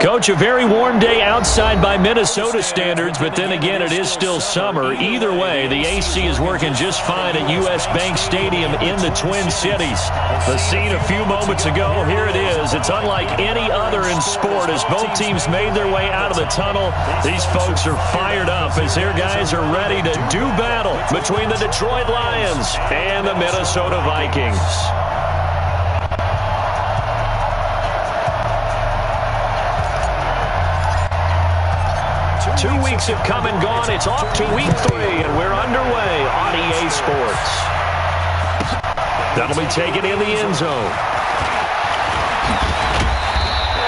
Coach, a very warm day outside by Minnesota standards, but then again, it is still summer. Either way, the AC is working just fine at U.S. Bank Stadium in the Twin Cities. The scene a few moments ago, here it is. It's unlike any other in sport as both teams made their way out of the tunnel. These folks are fired up as their guys are ready to do battle between the Detroit Lions and the Minnesota Vikings. 2 weeks have come and gone. It's off to week 3, and we're underway on EA Sports. That'll be taken in the end zone.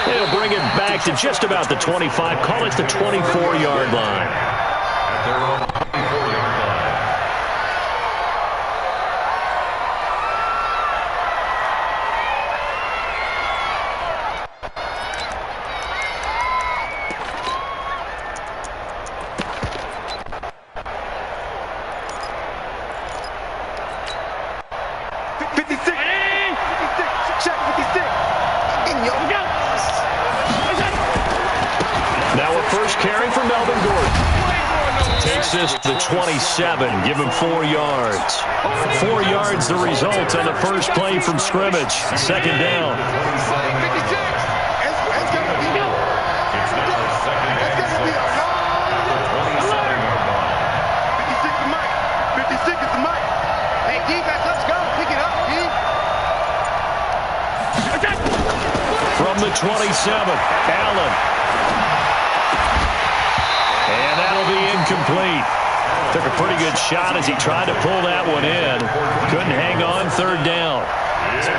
They'll bring it back to just about the 25. Call it the 24-yard line. The 27, give him 4 yards. 4 yards the result on the first play from scrimmage. Second down. From the 27, Allen. And that'll be incomplete. Took a pretty good shot as he tried to pull that one in. Couldn't hang on, third down.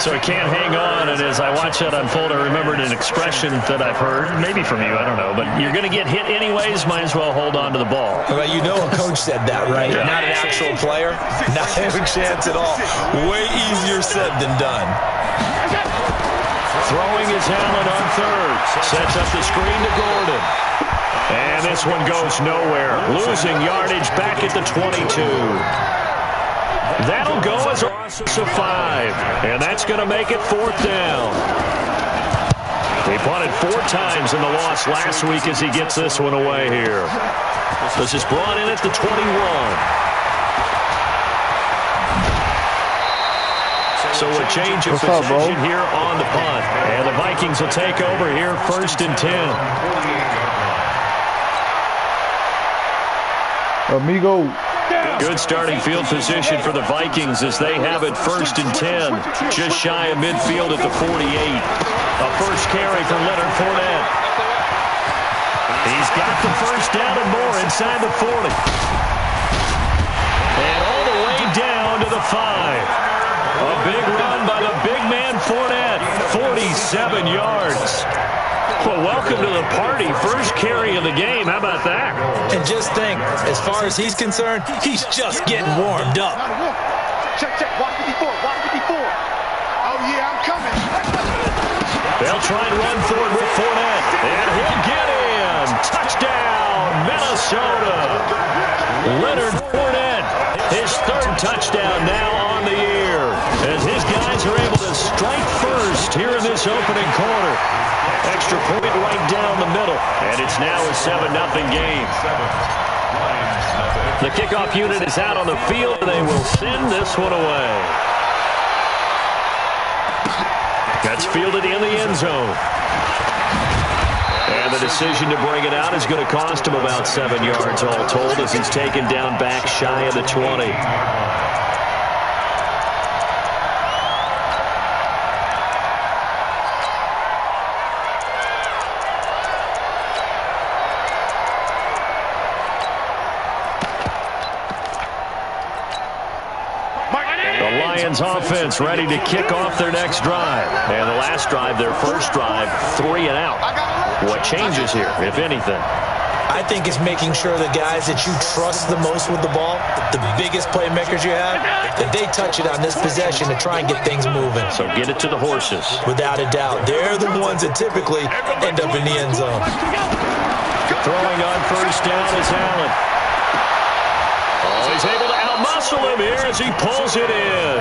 So he can't hang on, and as I watch that unfold, I remembered an expression that I've heard, maybe from you, I don't know, but you're going to get hit anyways, might as well hold on to the ball. Well, you know a coach said that, right? Yeah. Not an actual player. Not a chance at all. Way easier said than done. Throwing is Allen on third. Sets up the screen to Gordon. And this one goes nowhere. Losing yardage back at the 22. That'll go as a loss of 5. And that's going to make it 4th down. He punted 4 times in the loss last week as he gets this one away here. This is brought in at the 21. So a change of position here on the punt. And the Vikings will take over here 1st and 10. Amigo. Good starting field position for the Vikings as they have it 1st and 10. Just shy of midfield at the 48. A first carry for Leonard Fournette. He's got the first down and more inside the 40. And all the way down to the 5. A big run by the big man Fournette. 47 yards. Well, welcome to the party. First carry of the game. How about that? And just think, as far as he's concerned, he's just getting warmed up. Check, watch 54, watch 54. Oh, yeah, I'm coming. They'll try and run for it with Fournette. And he'll get in. Touchdown, Minnesota. Leonard Fournette, his 3rd touchdown now on the year. As his guys are able to strike first here in this opening quarter. Extra point right down the middle. And it's now a 7-0 game. The kickoff unit is out on the field. They will send this one away. That's fielded in the end zone. And the decision to bring it out is going to cost him about 7 yards all told as he's taken down back shy of the 20. Offense ready to kick off their next drive. And the last drive, their first drive, 3 and out. What changes here, if anything? I think it's making sure the guys that you trust the most with the ball, the biggest playmakers you have, that they touch it on this possession to try and get things moving. So get it to the horses. Without a doubt. They're the ones that typically end up in the end zone. Throwing on first down is Allen. Oh, he's able to outmuscle him here as he pulls it in.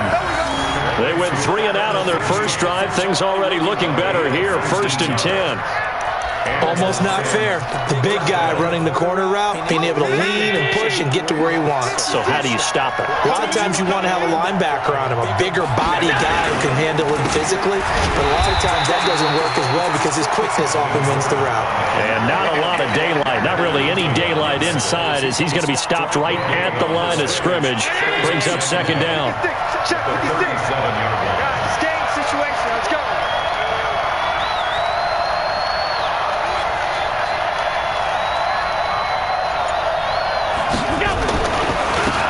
They went 3 and out on their first drive. Things already looking better here. 1st and 10. Almost not fair. The big guy running the corner route, being able to lean and push and get to where he wants. So how do you stop it? A lot of times you want to have a linebacker on him, a bigger body guy who can handle him physically, but a lot of times that doesn't work as well because his quickness often wins the route. And not a lot of daylight, not really any daylight inside as he's going to be stopped right at the line of scrimmage. Brings up second down. Check 56. Game situation. Let's go.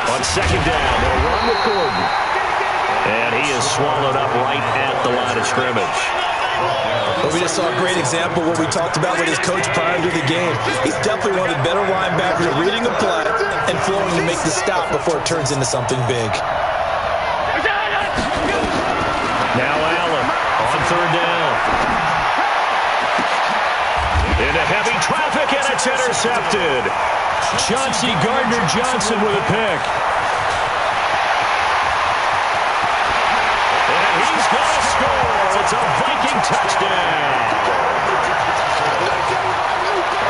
On second down, they'll run with Gordon. And he is swallowed up right at the line of scrimmage. But we just saw a great example of what we talked about with his coach prior to the game. He's definitely one of the better linebackers at reading a play and flowing to make the stop before it turns into something big. Now Allen on third down. Into heavy traffic, and it's intercepted. Chauncey Gardner-Johnson with a pick. And he's going to score. It's a Viking touchdown.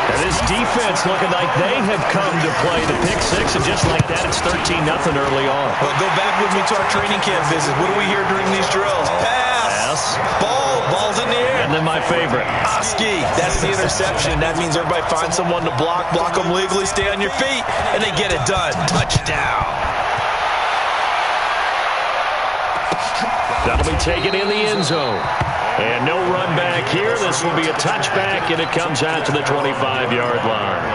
And this defense looking like they have come to play the pick six, and just like that, it's 13-0 early on. Well, go back with me to our training camp visit. What do we hear during these drills? Pass. Ball's in the air. And then my favorite. Oski, that's the interception. That means everybody finds someone to block them legally, stay on your feet, and they get it done. Touchdown. That'll be taken in the end zone. And no run back here. This will be a touchback, and it comes out to the 25-yard line.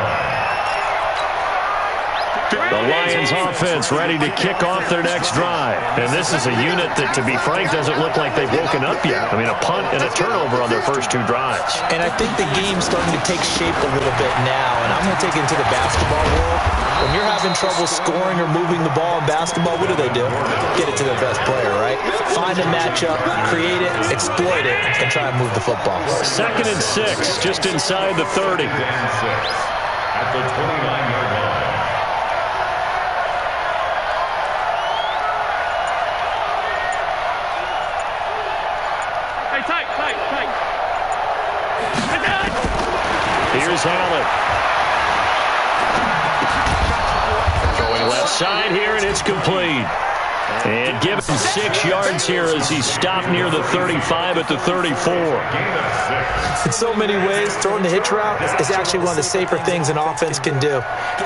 The Lions offense ready to kick off their next drive. And this is a unit that, to be frank, doesn't look like they've woken up yet. I mean, a punt and a turnover on their first two drives. And I think the game's starting to take shape a little bit now. And I'm going to take it into the basketball world. When you're having trouble scoring or moving the ball in basketball, what do? Get it to their best player, right? Find a matchup, create it, exploit it, and try and move the football. 2nd and 6, just inside the 30. At the 29-yard line. Here's Allen. Going left side here, and it's complete. And give him 6 yards here as he's stopped near the 35 at the 34. In so many ways, throwing the hitch route is actually one of the safer things an offense can do.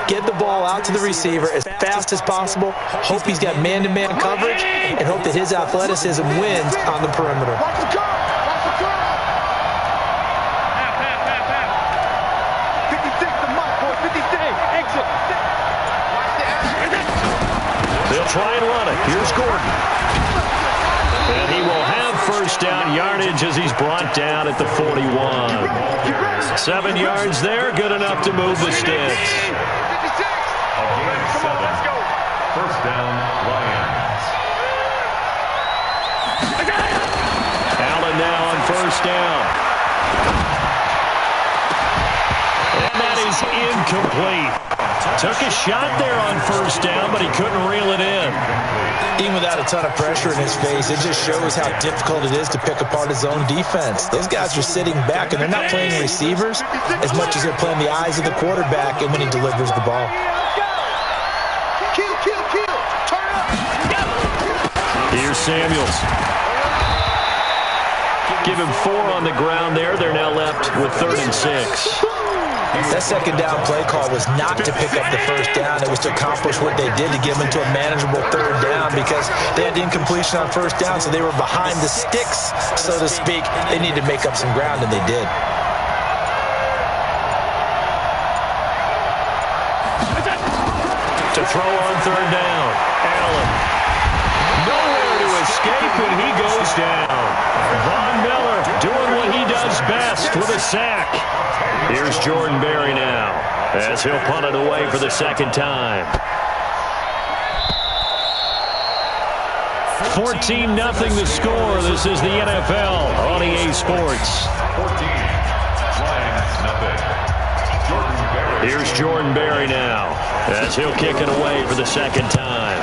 Get the ball out to the receiver as fast as possible, hope he's got man-to-man coverage, and hope that his athleticism wins on the perimeter. They'll try and run it. Here's Gordon. And he will have first down yardage as he's brought down at the 41. 7 yards there, good enough to move the sticks. First down, Lions. Allen now on first down. And that is incomplete. Took a shot there on first down, but he couldn't reel it in. Even without a ton of pressure in his face, it just shows how difficult it is to pick apart his own defense. Those guys are sitting back, and they're not playing receivers as much as they're playing the eyes of the quarterback and when he delivers the ball. Here's Samuels. Give him 4 on the ground there. They're now left with 3rd and 6. That second down play call was not to pick up the first down. It was to accomplish what they did, to get them into a manageable 3rd down, because they had the incompletion on first down, so they were behind the sticks, so to speak. They needed to make up some ground, and they did. To throw on 3rd down, Allen. Nowhere to escape, and he goes down. Von Miller doing what he does best with a sack. Here's Jordan Berry now as he'll punt it away for the second time. 14-0 the score. This is the NFL on EA Sports. 14, Here's Jordan Berry now as he'll kick it away for the second time.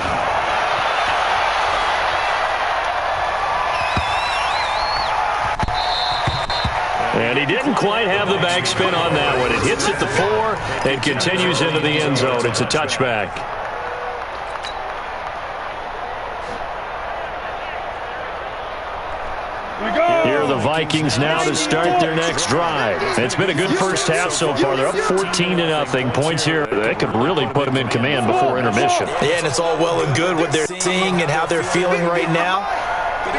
And he didn't quite have the backspin on that one. It hits at the 4 and continues into the end zone. It's a touchback. Here are the Vikings now to start their next drive. It's been a good first half so far. They're up 14-0. Points here. They could really put them in command before intermission. Yeah, and it's all well and good what they're seeing and how they're feeling right now.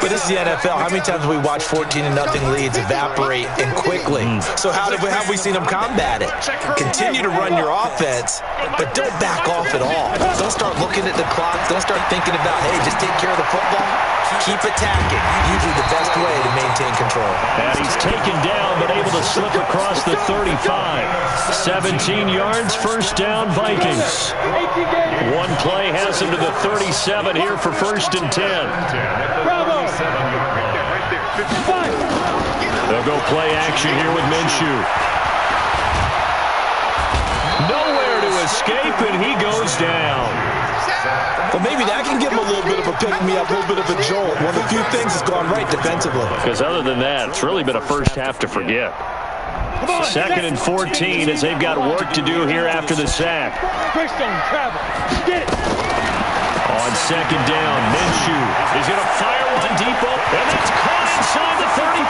But this is the NFL. How many times have we watched 14-0 leads evaporate and quickly? So how have we seen them combat it? Continue to run your offense, but don't back off at all. Don't start looking at the clock. Don't start thinking about, hey, just take care of the football. Keep attacking. Usually the best way to maintain control. And he's taken down, but able to slip across the 35. 17 yards, first down, Vikings. One play has him to the 37 here for 1st and 10. They'll go play action here with Minshew. Nowhere to escape, and he goes down. Well, maybe that can give him a little bit of a pick-me-up, a little bit of a jolt. One of the few things that's gone right defensively. Because other than that, it's really been a first half to forget. 2nd and 14 as they've got work to do here after the sack. On 2nd down, Minshew is going to fire one deep up, and that's caught inside the 35.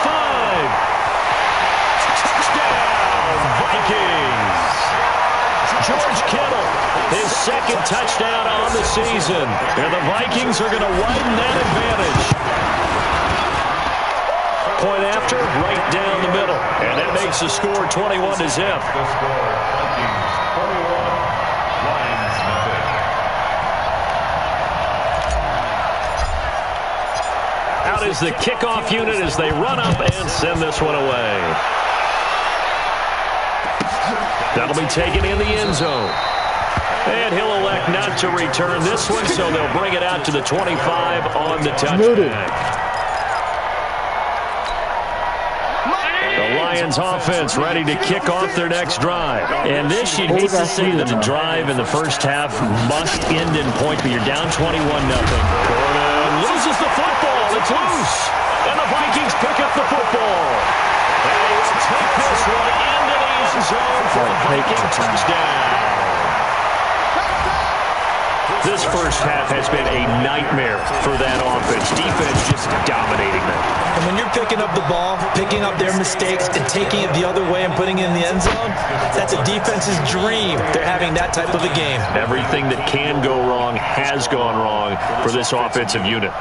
Touchdown, Vikings. George Kittle, his 2nd touchdown on the season. And the Vikings are going to widen that advantage. Point after, right down the middle. And that makes the score 21-0. Out is the kickoff unit as they run up and send this one away. That'll be taken in the end zone. And he'll elect not to return this one, so they'll bring it out to the 25 on the touchback. The Lions offense ready to kick off their next drive. And this, you'd hate to say that a drive in the first half must end in point, but you're down 21-0. Gordon loses the football. It's loose. And the Vikings pick up the football. And they will take this one into the end zone for a Viking touchdown. This first half has been a nightmare for that offense. Defense just dominating them. And when you're picking up the ball, picking up their mistakes, and taking it the other way and putting it in the end zone, that's a defense's dream. They're having that type of a game. Everything that can go wrong has gone wrong for this offensive unit.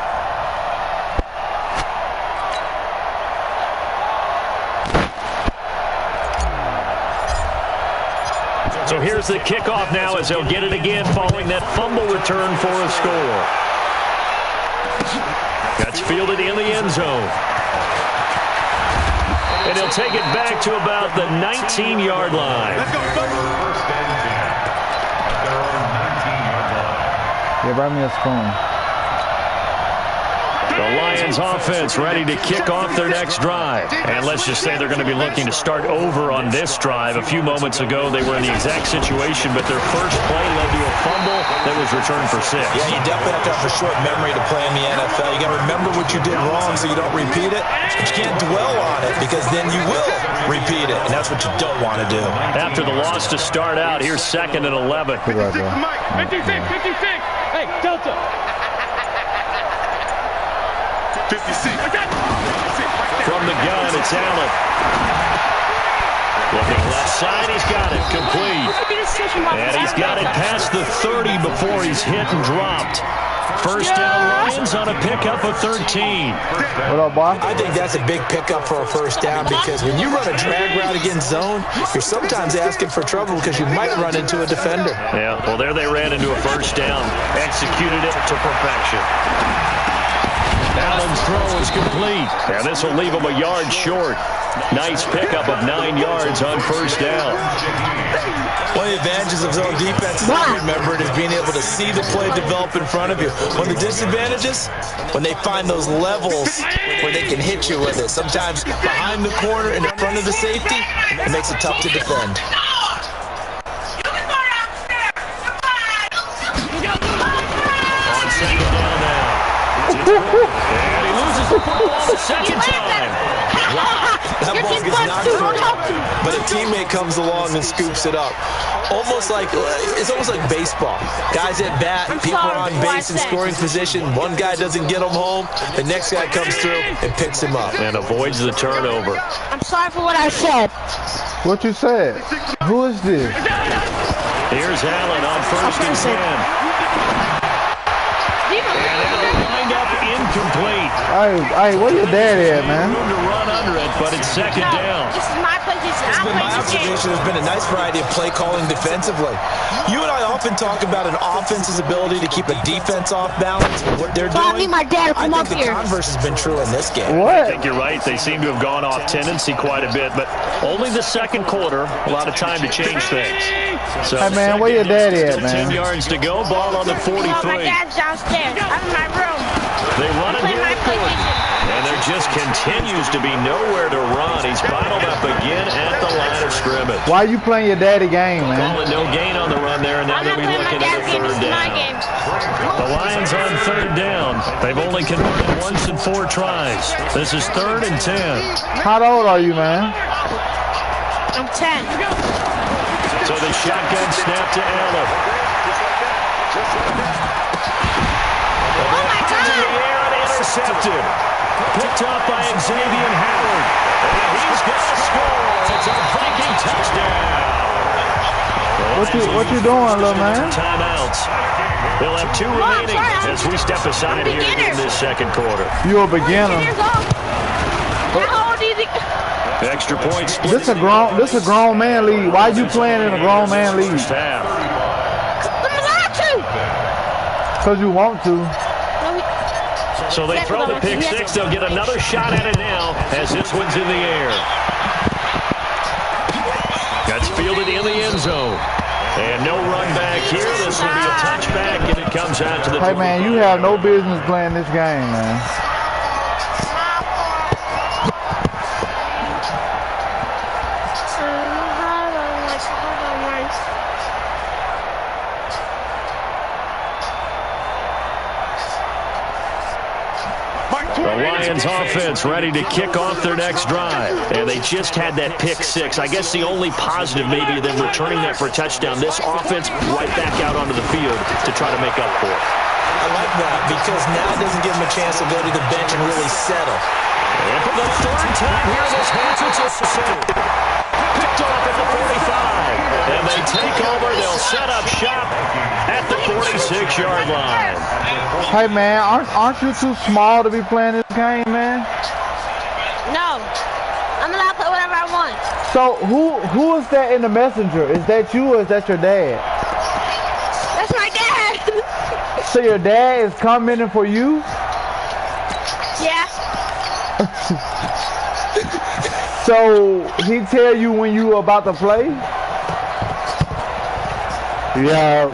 So here's the kickoff now as they'll get it again following that fumble return for a score. That's fielded in the end zone. And he'll take it back to about the 19-yard line. Let's go, Yeah, buy me a spoon. The Lions offense ready to kick off their next drive. And let's just say they're going to be looking to start over on this drive. A few moments ago, they were in the exact situation, but their first play led to a fumble that was returned for 6. Yeah, you definitely have to have a short memory to play in the NFL. You got to remember what you did wrong so you don't repeat it. But you can't dwell on it because then you will repeat it, and that's what you don't want to do. After the loss to start out, here's 2nd and 11. 56, Mike. 56, 56. Hey, Delta. 56. From the gun, it's Allen. Looking left side, he's got it complete. And he's got it past the 30 before he's hit and dropped. First down Lions on a pickup of 13. What up, boy? I think that's a big pickup for a first down because when you run a drag route against zone, you're sometimes asking for trouble because you might run into a defender. Yeah, well, there they ran into a first down. Executed it to perfection. Allen's throw is complete. And this will leave him a yard short. Nice pickup of 9 yards on first down. One of the advantages of zone defense, as I remember it, is being able to see the play develop in front of you. One of the disadvantages, when they find those levels where they can hit you with it. Sometimes behind the corner and in front of the safety, it makes it tough to defend. On second down now. And he loses Second time. That ball gets knocked away, but a teammate comes along and scoops it up. It's almost like baseball. Guys at bat, people are on base in scoring position. One guy doesn't get him home. The next guy comes through and picks him up. And avoids the turnover. I'm sorry for what I said. What you said? Who is this? Here's Allen on first and 10. And it'll wind up incomplete. Hey, where your daddy at, man? Room to run under it, but it's second down. This is my position. It's been my observation. There's been a nice variety of play calling defensively. You and I often talk about an offense's ability to keep a defense off balance. What they're doing. I need my dad to come up here. I think the converse has been true in this game. What? I think you're right. They seem to have gone off tendency quite a bit, but only the second quarter. A lot of time to change things. So, hey, man, where your daddy at, man? 10 yards to go. Ball on the 43. My dad's downstairs. I'm in my room. They run it Play here my at Gordon. position. And there just continues to be nowhere to run. He's bottled up again at the line of scrimmage. Why you playing your daddy game, man? Calling no gain on the run there, and now I'm they'll not be playing my looking at dad's a game. This third is my down. game. The Lions on third down. They've only converted once in 4 tries. This is 3rd and 10. How old are you, man? I'm 10. So the shotgun snap to Allen. Oh, my In the God. air and intercepted. Picked up by Xavier Howard. And he's going to score. It's a Viking touchdown. What you doing, little man? Timeouts. They'll have 2 remaining as we step aside here in this second quarter. You a beginner. How old is he? Extra point split. This a grown man league. Why you playing in a grown man league? First half. I'm allowed to. Cause you want to. So they throw the pick six. They'll get another shot at it now as this one's in the air. That's fielded in the end zone. And no run back here. This will be a touchback, and it comes out to the... Hey, man, you have no business playing this game, man. The Lions offense ready to kick off their next drive. And they just had that pick six. I guess the only positive maybe them returning that for a touchdown. This offense right back out onto the field to try to make up for it. I like that because now it doesn't give them a chance to go to the bench and really settle. And for the 3rd time here, this happens. Picked off at the 45. And they take over. They'll set up shop at the 46-yard line. Hey, man, aren't you too small to be playing this game, man? No. I'm allowed to play whatever I want. So who is that in the messenger? Is that you or is that your dad? That's my dad. So your dad is commenting for you? Yeah. So he tell you when you about to play? Yeah.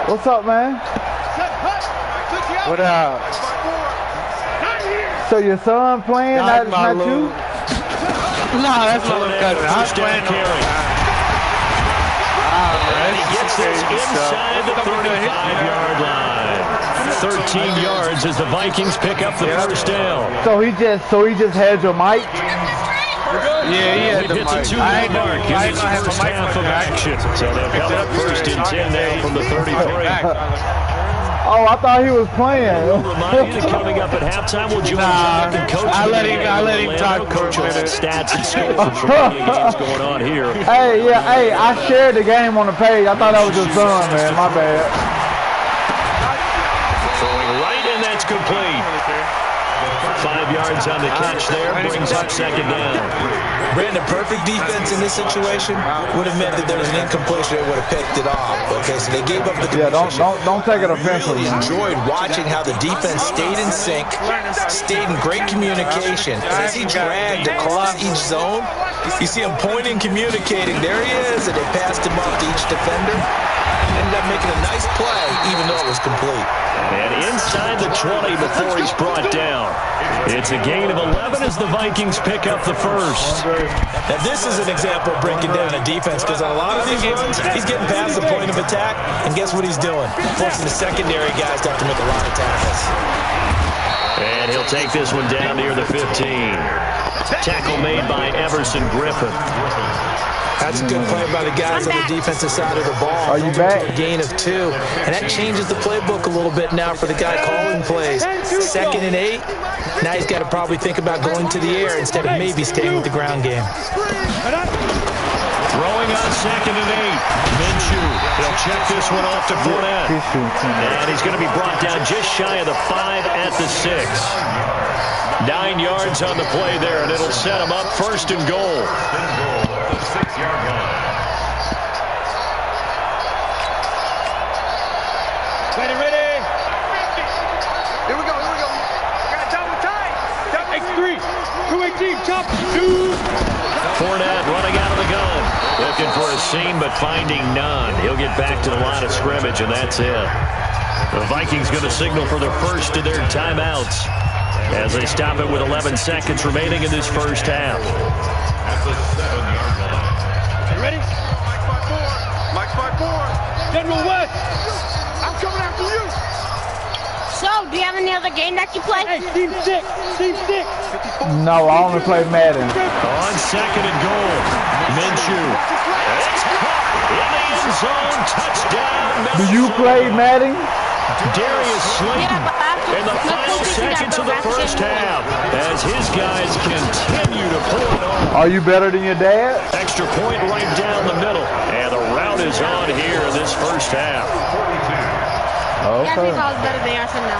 What's up, man? What up? So your son playing, not you? No, that's my little cousin. I'm playing carry. He gets this inside the 35-yard line. 13 yards as the Vikings pick up the first down. So he just had your mic? Yeah, he had the Hits a mic. 2-minute mark in his first half of action. So they'll come up first and 10 now from the 33. Oh, I thought he was playing. We'll remind you that coming up at halftime, we'll join coach. I let him talk coach for a on minute. stats and scores from the games going on here. Hey, I shared the game on the page. I thought that was your son, man. My bad. Throwing right, and that's complete. 5 yards on the catch there, brings up second down. Brandon, perfect defense in this situation would have meant that there was an incompletion that would have picked it off. Okay, so they gave up the Yeah, don't take it offensively. Really enjoyed watching how the defense stayed in sync, stayed in great communication. And as he dragged across each zone, you see him pointing, communicating. There he is, and they passed him off to each defender. Ended up making a nice play, even though it was complete. And inside the 20 before he's brought down. It's a gain of 11 as the Vikings pick up the first. Now this is an example of breaking down a defense because on a lot of these runs, he's getting past the point of attack, and guess what he's doing? Forcing the secondary guys to have to make a lot of tackles. And he'll They'll take this one down near the 15. Tackle made by Everson Griffin. That's a good play by the guys on the defensive side of the ball. Are you back? A gain of 2. And that changes the playbook a little bit now for the guy calling plays. 2nd and 8. Now he's got to probably think about going to the air instead of maybe staying with the ground game. Throwing on 2nd and 8. Minshew. He'll check this one off to Fournette. And he's going to be brought down just shy of the 5 at the 6. 9 yards on the play there, and it'll set him up 1st and goal. 6-yard line. Ready. Here we go. Got double tight. X3. 218. Chop. 2. Fournette running out of the gun. Looking for a seam, but finding none. He'll get back to the line of scrimmage, and that's it. The Vikings going to signal for the first of their timeouts as they stop it with 11 seconds remaining in this first half. At the 7-yard line. You ready? Mike 5-4. General West. I'm coming after you. So, do you have any other game that you play? Hey, Team 6. No, I only play Madden. On 2nd and goal, Minshew. It's caught in the end zone. Touchdown. Do you play Madden? Darius Slayton in the final seconds of the first half as his guys continue to pull it on. Are you better than your dad? Extra point right down the middle. And the route is on here in this first half. He asked me Okay. if I was better than you. I said no.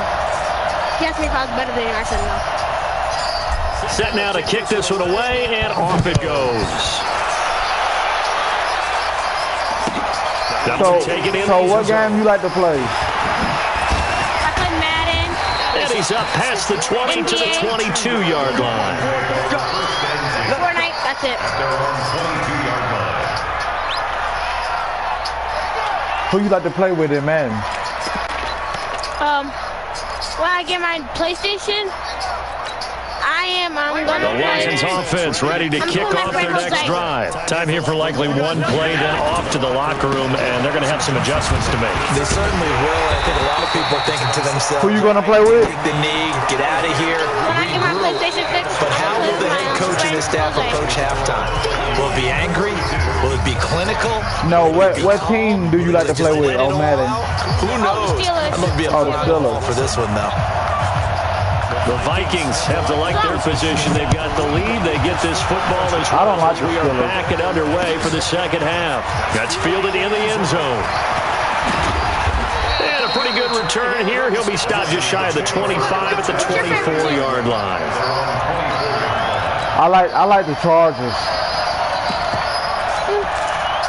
He asked me if I was better than you. I said no. Set now to kick this one away, and off it goes. So what game you like to play? I play Madden. And he's up past the 20 to the 22-yard line. Fortnite. That's it. Who you like to play with in Madden? When I get my PlayStation, I'm gonna The Washington's offense ready to kick off their next drive. Time here for likely one play, then off to the locker room, and they're going to have some adjustments to make. They certainly will. I think a lot of people are thinking to themselves, Who you going to play with? take the knee, get out of here, When I get my regroup. PlayStation fixed, But how will the head coach and his staff approach halftime? Will it be angry? Will it be clinical? No, what team do you like to play with on Madden? Who knows? Steelers. I'm going to be a Oh, the fly Steelers. for this one, though. The Vikings have to like their position. They've got the lead. They get this football as I don't like the we are Steelers. back and underway for the second half. That's fielded in the end zone. And a pretty good return here. He'll be stopped just shy of the 25 at the 24-yard line. I like the Chargers.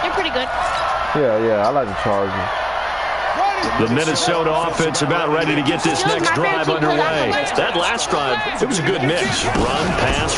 You're pretty good. Yeah, I like the Chargers. The Minnesota offense about ready to get this next drive underway. That last drive, it was a good mix. Run, pass.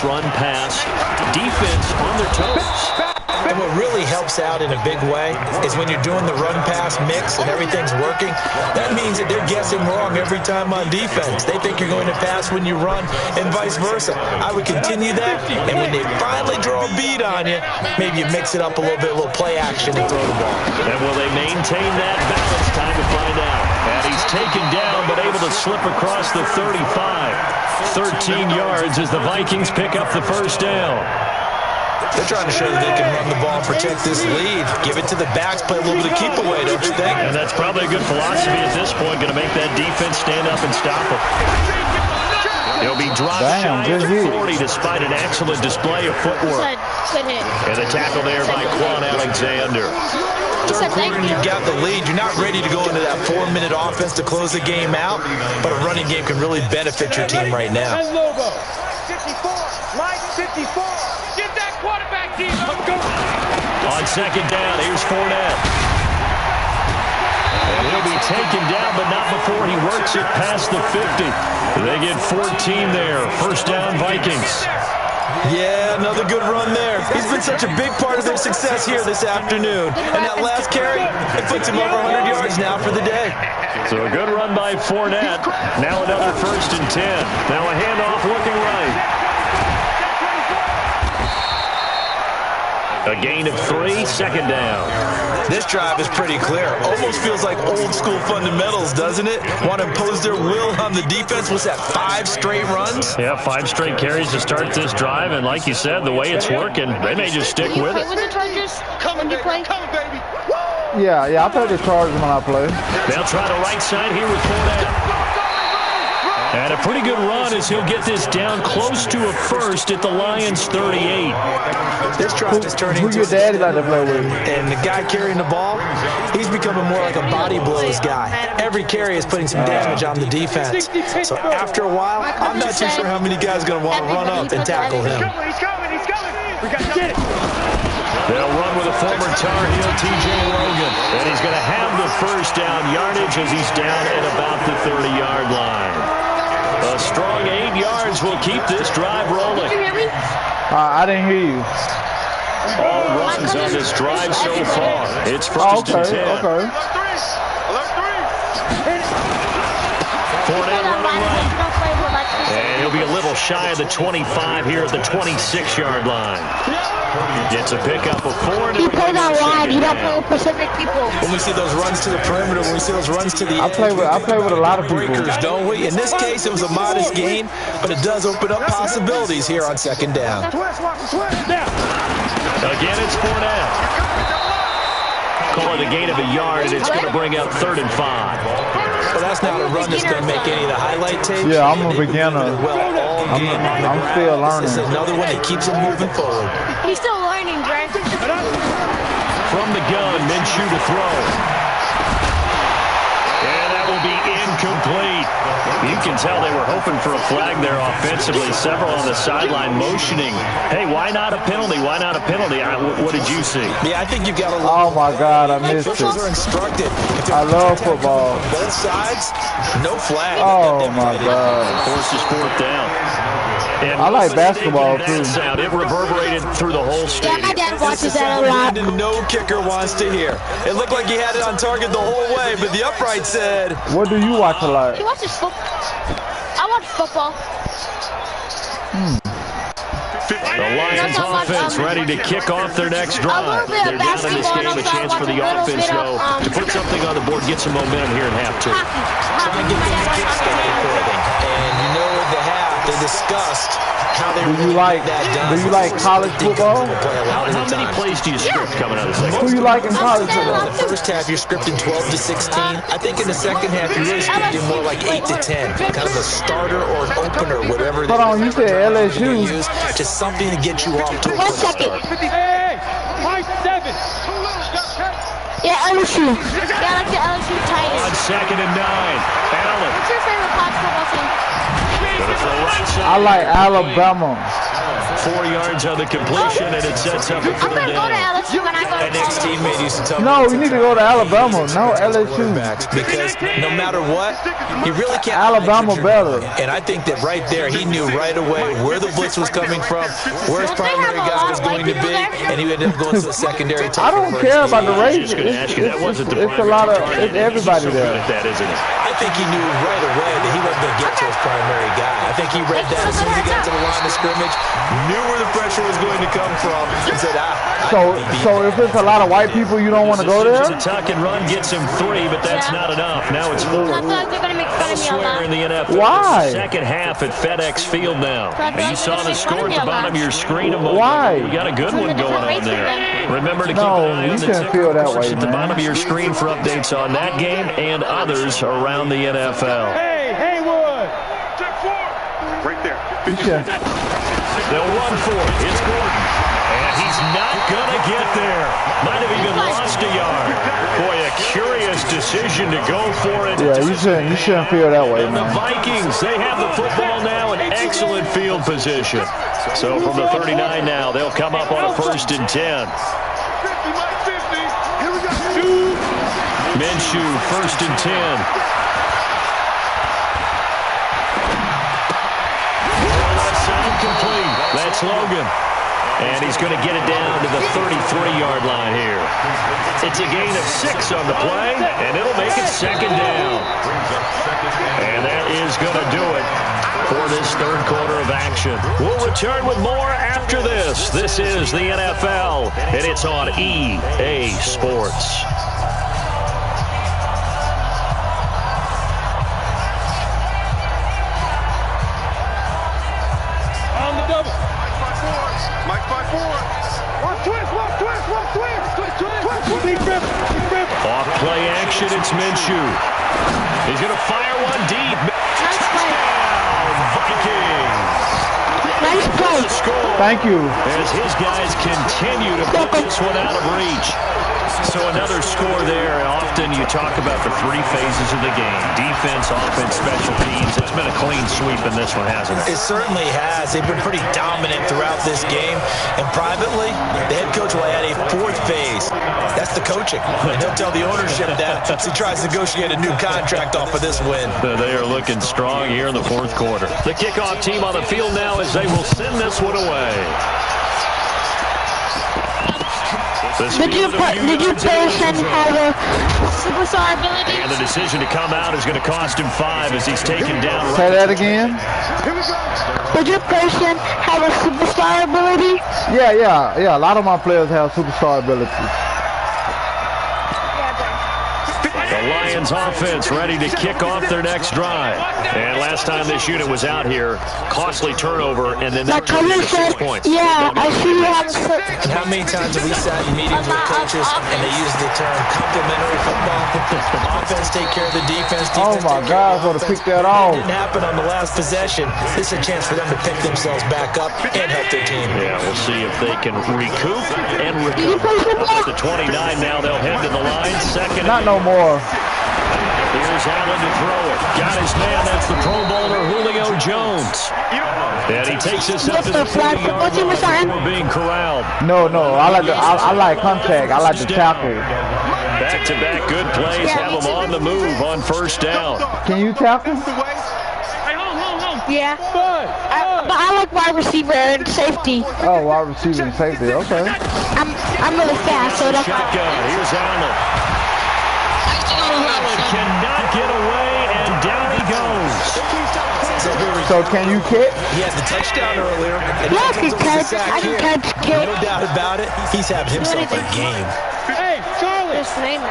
Defense on their toes. And what really helps out in a big way is when you're doing the run-pass mix and everything's working, that means that they're guessing wrong every time on defense. They think you're going to pass when you run and vice versa. I would continue that, and when they finally draw a beat on you, maybe you mix it up a little bit, a little play action and throw the ball. And will they maintain that balance? Time to find out. And he's taken down, but able to slip across the 35. 13 yards as the Vikings pick up the first down. They're trying to show that they can run the ball and protect this lead. Give it to the backs, play a little bit of keep away, don't you think? And that's probably a good philosophy at this point, going to make that defense stand up and stop him. He'll be dropped shy good at hit. 40 despite an excellent display of footwork. Good hit. And the tackle there by Quan Alexander. Third quarter, you've got the lead. You're not ready to go into that 4-minute offense to close the game out, but a running game can really benefit your team right now. 54. Mike 54. Get that quarterback, team. Let's go. On second down, here's Fournette. And he'll be taken down, but not before he works it past the 50. They get 14 there. First down, Vikings. Yeah, another good run there. He's been such a big part of their success here this afternoon. And that last carry, it puts him over 100 yards now for the day. So a good run by Fournette. Now another 1st and 10. Now a handoff looking right. gain of 3, second down. This drive is pretty clear. Almost feels like old school fundamentals, doesn't it? Want to impose their will on the defense. What's that, 5 straight runs? Yeah, 5 straight carries to start this drive. And like you said, the way it's working, they may just stick with it. With the Chargers when you play? Yeah, I play the Chargers when I play. They'll try the right side here with Fournette. And a pretty good run as he'll get this down close to a first at the Lions' 38. This drive is turning Who your daddy like to play with? And the guy carrying the ball, he's becoming more like a body blows guy. Every carry is putting some damage on the defense. So after a while, I'm not too sure how many guys are going to want to run up and tackle him. He's coming. We got to get it. They'll run with a former Tar Heel, T.J. Logan. And he's going to have the first down yardage as he's down at about the 30-yard line. A strong 8 yards will keep this drive rolling. Did you hear me? I didn't hear you. All runs on this drive so far. It's first and 10. Okay. Fournette running right. And he'll be a little shy of the 25 here at the 26-yard line. Gets a pickup of 4. You play that wide. You don't play with Pacific people. When we see those runs to the perimeter, when we see those runs to the I play with a lot of people. breakers, don't we? In this case, it was a modest gain, but it does open up possibilities here on second down. Again, it's Fournette. Call it a gain of a yard, and it's going to bring up 3rd and 5. Well, that's not a run that's going to make any of the highlight tapes. Yeah, I'm a beginner. Well, all game. I'm still learning. This is another one that keeps him moving forward. He's still learning, Dre. From the gun, Minshew to throw. And that will be incomplete. You can tell they were hoping for a flag there offensively. Several on the sideline motioning. Hey, why not a penalty? Why not a penalty? What did you see? Yeah, I think you've got to look. Oh, my God, I missed Officials are it. instructed. I love football. Both sides, no flag. Oh, my God. Forces 4th down. And I like basketball, too. Sound, it reverberated through the whole Yeah, my stadium. dad watches that a lot. And no kicker wants to hear. It looked like he had it on target the whole way, but the upright said, What do you watch a lot? He watches football. I watch football. The Lions offense ready to kick off their next drive. They're down in this game. A chance for the offense, though, to put something on the board, get some momentum here in half 2. try and get things kick-started for them. And you know at the half, they discussed how they Do you like college football? How many plays do you script coming out of the second? Who you like in college In football? the first half, you're scripting 12 to 16. I think in the second half, you're really scripting more like 8 to 10. Kind of a starter or an opener, whatever. Hold on, you said LSU. Use just something to get you off to a 1 good second. start. Yeah, LSU. Yeah, I like the LSU Tigers. On 2nd and 9. Allen. What's your favorite college football team? I like Alabama. 4 yards on the completion, and it sets up a I'm going to go to down. LSU when I go to An ex-teammate used to tell me. No, you need to go to Alabama. No, LSU. Because no matter what, he really can't. Alabama better. And I think that right there, he knew right away where the blitz was coming from, where his primary guy was going to be, and he ended up going to the secondary. I don't care about the race. Just going to ask you, that wasn't the It's a lot of, primary it's target. everybody He's so good there. at that, isn't he? I think he knew right away that he wasn't going to get to his primary guy. I think he read that as soon as he got to the line of scrimmage, knew where the pressure was going to come from, and said, So if it's a lot of white people, you don't want to go there? It's a tuck and run, gets him 3, but that's not enough. Now it's 4. I feel like they're going to make fun of me a Elsewhere in lot. the NFL. Why? It's the second half at FedEx Field now. And you saw the score at the bottom of your screen a moment Why? ago. We got a good one going on there. Remember to keep No, an eye you on the shouldn't feel that way, at the man. bottom of your screen for updates on that game and others around the NFL. Hey, Haywood. Right there. You should- They'll run for it. It's Gordon. And he's not going to get there. Might have even lost a yard. Boy, a curious decision to go for it. Yeah, you shouldn't feel that way, And the man. Vikings, they have the football now in excellent field position. So from the 39 now, they'll come up on a 1st and 10. 50, Mike, 50. Here we go. Minshew, 1st and 10. That's incomplete. That's Logan. And he's going to get it down to the 33-yard line here. It's a gain of 6 on the play, and it'll make it second down. And that is going to do it for this third quarter of action. We'll return with more after this. This is the NFL, and it's on EA Sports. Off play action, it's Minshew. He's going to fire one deep. Touchdown, Vikings. Nice play. Thank you. As his guys continue to put this one out of reach. So another score there. Often you talk about the 3 phases of the game. Defense, offense, special teams. It's been a clean sweep in this one, hasn't it? It certainly has. They've been pretty dominant throughout this game. And privately, the head coach will add a 4th phase. That's the coaching. And he'll tell the ownership that as he tries to negotiate a new contract off of this win. They are looking strong here in the fourth quarter. The kickoff team on the field now as they will send this one away. Did you person have a superstar ability? And the decision to come out is going to cost him 5 as he's taken down. Say that again. Did your person have a superstar ability? Yeah. A lot of my players have superstar abilities. The Lions offense ready to kick off their next drive. And last time this unit was out here, costly turnover, and then that turned into 6 points. Yeah, I see you have. And how many times have we sat in meetings with coaches and they use the term complementary football? Offense take care of the defense. Oh my God, I would have picked that off. It didn't happen on the last possession. This is a chance for them to pick themselves back up and help their team. Yeah, we'll see if they can recoup and recover. At the 29 now, they'll head to the line. Second. Not no more. Here's Allen to throw it. Got his man. That's the Pro Bowler, Julio Jones. And he takes this up to the 40-yard line before being corralled. No. I like contact. I like to tackle. Back-to-back good plays. Have them on the move on first down. Can you tackle? Yeah. But I like wide receiver and safety. Oh, wide receiver and safety. Okay. I'm really fast, so that's. Shotgun. Here's Allen. Allen cannot get away, and down he goes. So can you kick? He had the touchdown earlier. Yeah, I can catch. I can catch kick. No doubt about it. He's having himself a game. Hey, Charlie. His name is.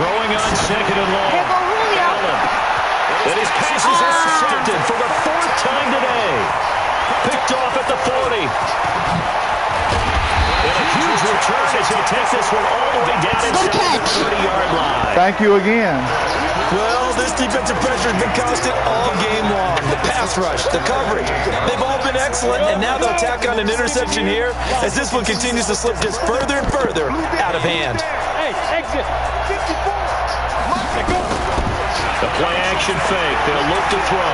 Throwing on second and long. Here go Julio. Allen. And his pass is intercepted for the 4th time today. Picked off at the 40. And a huge return as he'll take this one all the way down inside the 30-yard line. Thank you again. Well, this defensive pressure has been constant all game long. The pass rush, the coverage, they've all been excellent, and now they'll tack on an interception here as this one continues to slip just further and further out of hand. Hey, exit. 54. The play action fake. They'll look to throw.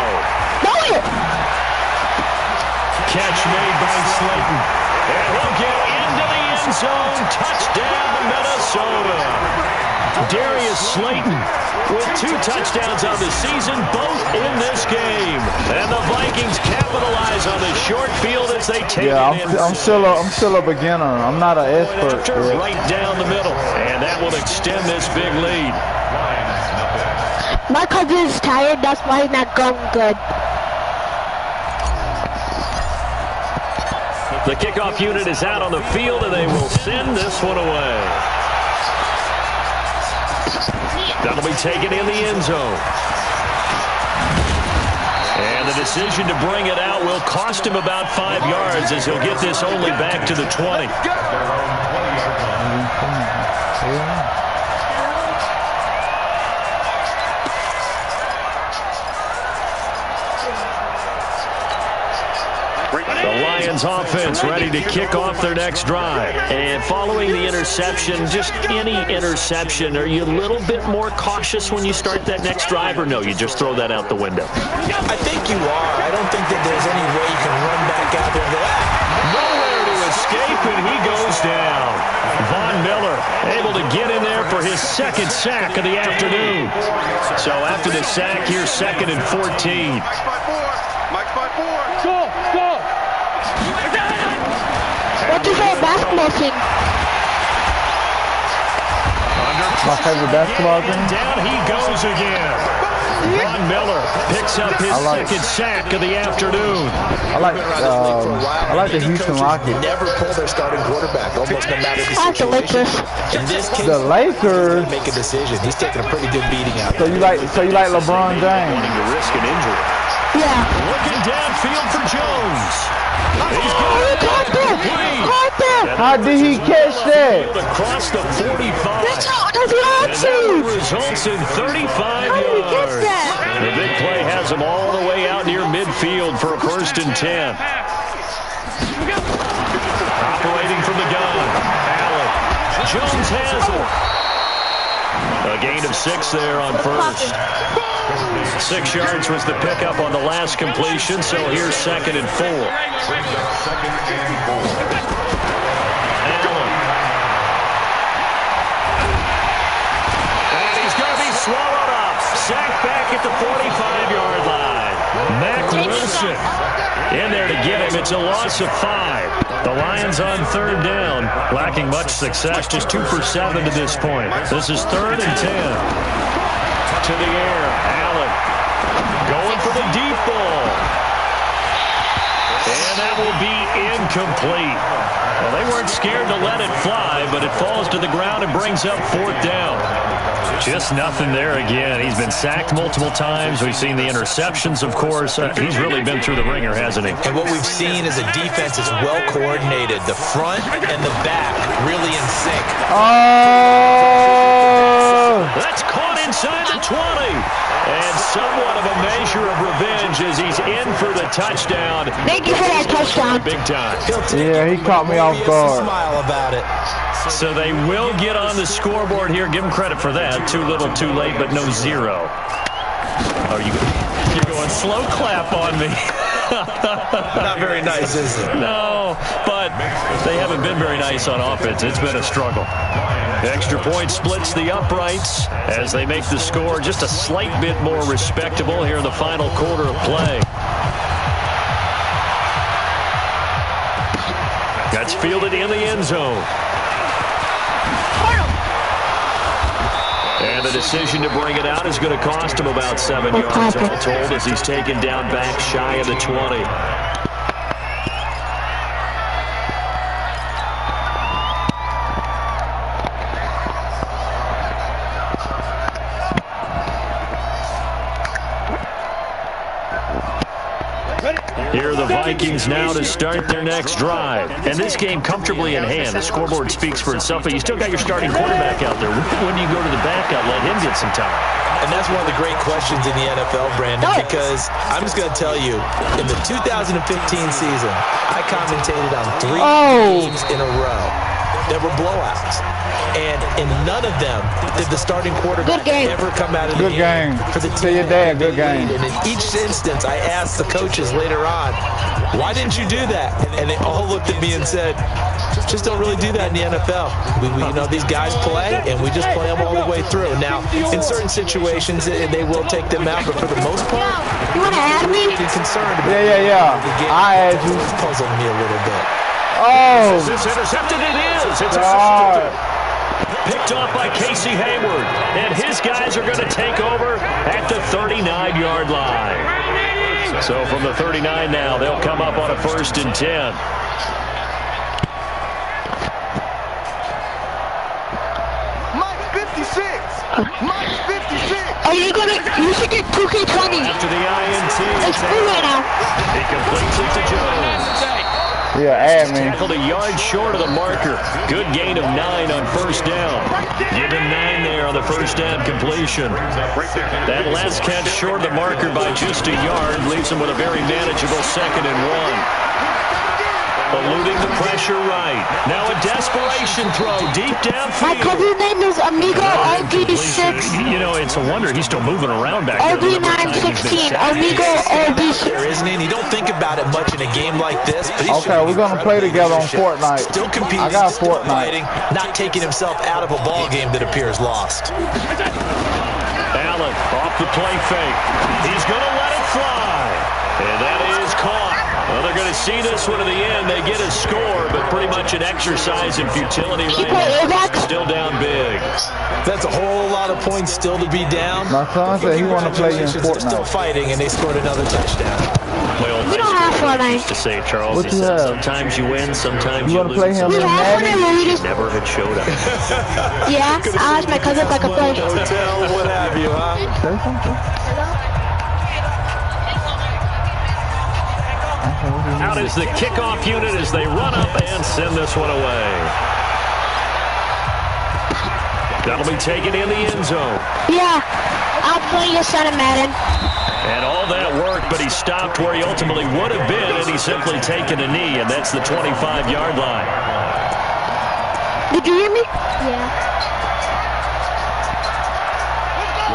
Catch made by Slayton. And he'll get into the end zone. Touchdown, Minnesota. Darius Slayton with 2 touchdowns on the season, both in this game. And the Vikings capitalize on the short field as they take it in. I'm still a beginner. I'm not an expert. Right down the middle. And that will extend this big lead. My cousin is tired, that's why he's not going good. The kickoff unit is out on the field, and they will send this one away. That'll be taken in the end zone. And the decision to bring it out will cost him about 5 yards as he'll get this only back to the 20. The Lions offense ready to kick off their next drive. And following the interception, just any interception, are you a little bit more cautious when you start that next drive, or no, you just throw that out the window? I think you are. I don't think that there's any way you can run back out there and go, nowhere to escape, and he goes down. Von Miller able to get in there for his 2nd sack of the afternoon. So after the sack, here's 2nd and 14. Mike's by 4. Mike's by 4. Go. basketball team. My favorite basketball team. Down he goes again. Von Miller picks up his second sack of the afternoon. I like the Houston Rockets. Never pull their starting quarterback, almost no matter the I like the situation. Lakers. In this case, The Lakers. make a decision. He's taking a pretty good beating out So there. you like LeBron James? Wanting to risk an injury. Yeah. Looking downfield for Jones. He's Oh, caught that! How did he catch that? across the 45. That's what And that I results in 35 How did he catch yards. that? The big play has him all the way out near midfield for a 1st and 10. Operating from the gun. Allen. Jones has it. A gain of 6 there on first. 6 yards was the pickup on the last completion, so here's 2nd and 4. Allen. And he's going to be swallowed up. Sacked back at the 45-yard line. Mack Wilson in there to get him. It's a loss of 5. The Lions on 3rd down, lacking much success, just 2 for 7 to this point. This is 3rd and 10. To the air, Allen going for the deep ball. And that will be incomplete. Well, they weren't scared to let it fly, but it falls to the ground and brings up 4th down. Just nothing there again. He's been sacked multiple times. We've seen the interceptions, of course. He's really been through the ringer, hasn't he? And what we've seen is a defense is well coordinated. The front and the back really in sync. Oh! That's caught inside the 20. And somewhat of a measure of revenge as he's in for the touchdown. Thank you for that touchdown. Big time. Yeah, he caught me off guard. Smile about it. So they will get on the scoreboard here. Give them credit for that. Too little, too late, but no 0. Oh, you're going slow clap on me. Not very nice, is it? No, but they haven't been very nice on offense. It's been a struggle. Extra point splits the uprights as they make the score just a slight bit more respectable here in the final quarter of play. That's fielded in the end zone. And the decision to bring it out is going to cost him about 7 yards all told as he's taken down back shy of the 20. Here are the Vikings now to start their next drive. And this game comfortably in hand. The scoreboard speaks for itself, but you still got your starting quarterback out there. When do you go to the backup, let him get some time? And that's one of the great questions in the NFL, Brandon, because I'm just going to tell you, in the 2015 season, I commentated on 3 games in a row that were blowouts. And in none of them did the starting quarterback ever come out of the game for the team. Your dad, good game. And in each instance, I asked the coaches later on, why didn't you do that? And they all looked at me and said, just don't really do that in the NFL. We you know, these guys play, and we just play them all the way through. Now, in certain situations, they will take them out, but for the most part, You want to add me? I'm concerned about Yeah. I add you. It's puzzled me a little bit. Oh! It's intercepted. It is. It's intercepted. Picked off by Casey Hayward. And his guys are going to take over at the 39-yard line. So from the 39 now, they'll come up on a 1st and 10. Mike 56. Mike 56. Are you gonna? You should get 2K20. After the INT, It's free right now. he completes it to Jones. Yeah, add me. Tackled a yard short of the marker. Good gain of 9 on 1st down. Give him 9 there on the 1st down completion. That last catch short of the marker by just a yard leaves him with a very manageable 2nd and 1. Eluding the pressure right. Now a desperation throw deep My downfield. cousin's name is Amigo RD6. You know, it's a wonder he's still moving around back there. RD916. Amigo RD6. There, isn't he? And you don't think about it much in a game like this. But Okay, we're gonna play together on Fortnite. Still competing, I got still Fortnite. fighting, not taking himself out of a ball game that appears lost. Allen off the play fake. He's going to let it fly. And that is caught. Well, they're going to see this one to the end. They get a score, but pretty much an exercise in futility right now. Still down big. That's a whole lot of points still to be down. My son said he want to play in They're Fortnite. still fighting, and they scored another touchdown. We don't have Fortnite. To say, Charles, what you have? Sometimes you win, sometimes you you want to lose. play him in Madden? Never had showed up. Yeah, I asked my cousin if I could play. Hotel, what have you, huh? Say something. Out is the kickoff unit as they run up and send this one away. That'll be taken in the end zone. Yeah, I'll play your son in Madden. And all that work, but he stopped where he ultimately would have been, and he's simply taken a knee, and that's the 25-yard line. Did you hear me? Yeah.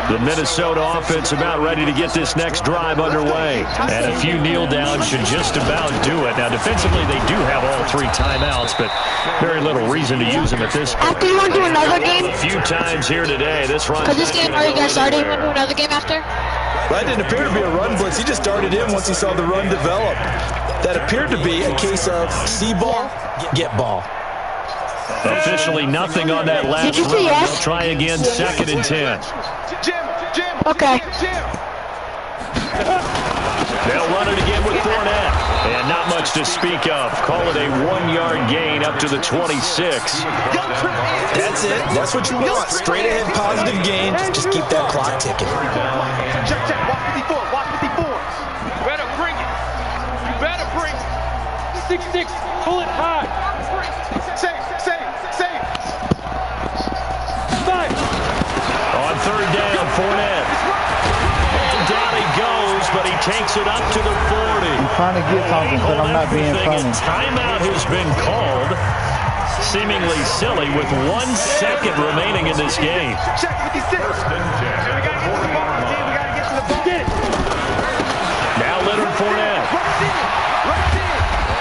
The Minnesota offense about ready to get this next drive underway. And a few kneel downs should just about do it. Now, defensively, they do have all 3 timeouts, but very little reason to use them at this point. After you want to do another game? A few times here today. This run. Because this game already got started. You want to do another game after? That didn't appear to be a run blitz. He just darted in once he saw the run develop. That appeared to be a case of see ball, get ball. Officially nothing on that last Did you say run. yes? They'll try again, 2nd and 10. Okay. They'll run it again with Fournette. And not much to speak of. Call it a 1-yard gain up to the 26. That's it. That's what you want. Straight ahead positive gain. Just keep that clock ticking. Check, watch 54, watch 54. You better bring it. You better bring it. 6-6, pull it high. Save. On 3rd down, Fournette. And down he goes, but he takes it up to the 40. I'm trying to get something, but I'm not being funny. Timeout has been called. Seemingly silly with 1 second remaining in this game. Check 56. We got to get to the ball, G. We got to get to the ball. Get it. Now Leonard Fournette.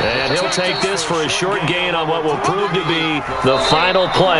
And he'll take this for a short gain on what will prove to be the final play.